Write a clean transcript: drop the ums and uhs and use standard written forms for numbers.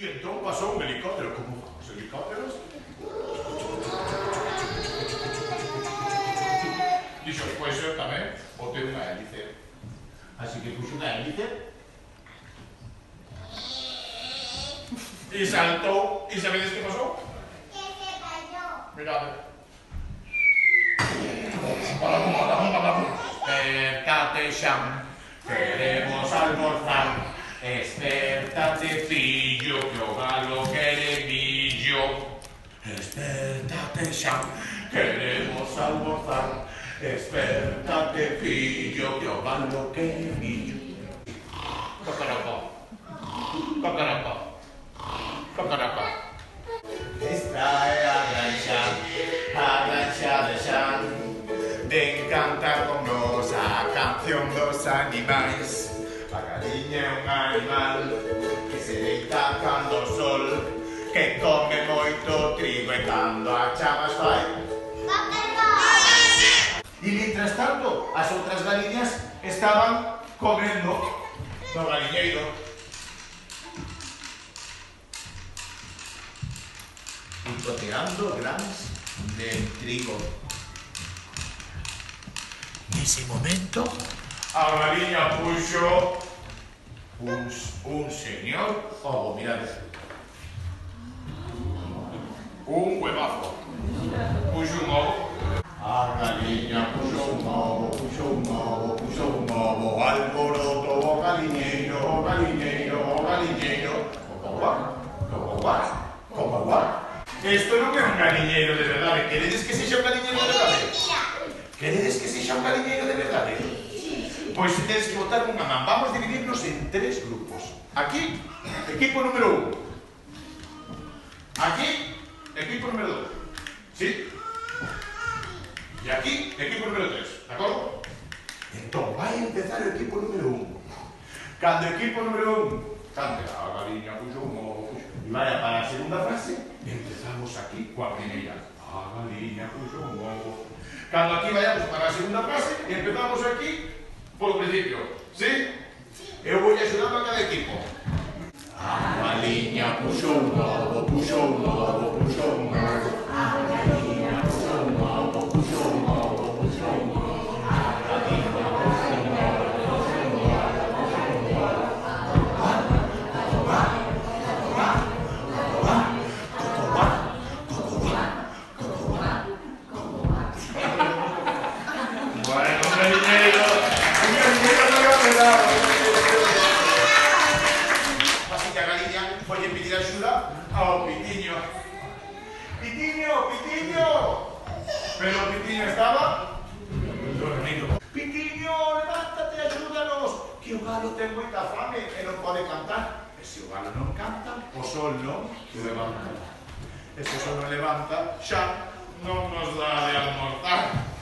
entón pasou un helicóptero. Como van os helicópteros? Dixo, pois eu tamén botei unha hélice. Así que puxo unha hélice e saltou. E sabedes que pasou? Que se cayó. Mirade. Despertate xa, queremos almorzar. Despertate, fillo, que o galo quere millo. Despertate xa, queremos almorzar. Despertate, fillo, que o galo quere millo. Cocoroco, cocoroco, cocoroco. Esta é a ranxa de Xan. Ven cantar con nos a canción dos animais. A galiña é un animal que se deita cando o sol, que come moito trigo e cando a chamas fai. E mientras tanto, as outras galiñas estaban comendo no galiñeiro. Picoteando grans de trigo. Nese momento, a galiña puxo un señor ovo, mirade. Un huevazo. Puxo un ovo. A galiña puxo un ovo, puxo un ovo, puxo un ovo. Alboroto o galiñeiro, o galiñeiro, o galiñeiro. Como guá, como guá, como guá. Isto non é un galiñeiro de verdade. Queredes que sexa un galiñeiro de verdade? Queredes que sexa un galiñeiro de verdade? Pois tedes que botar unha man. Vamos a dividirnos en 3 grupos. Aquí, equipo número 1. Aquí, equipo número 2. ¿Sí? E aquí, equipo número 3. De acordo? Entón, vai empezar o equipo número 1. Cando o equipo número 1 cante a galiña puxo un ovo, puxo, e vaya para a segunda frase, empezamos aquí coa primeira. A galiña puxo un ovo. Cando aquí vayamos para a segunda frase, empezamos aquí polo principio. ¿Sí? Eu vou axudando a cada equipo. A galiña puxo un ovo, puxo un ovo, puxo un ovo. A galiña puxo un ovo, puxo un ovo, puxo un ovo. A galiña puxo un ovo, puxo un ovo, puxo un ovo. Así que a galiña foi pedir axuda ao Pitiño. Pitiño, Pitiño! Pero o Pitiño estaba dormido. Pitiño, levántate, axúdanos, que o galo ten moita fame e non pode cantar. E se o galo non canta, o sol non levanta. E se o sol non levanta, xa non nos dá de almorzar.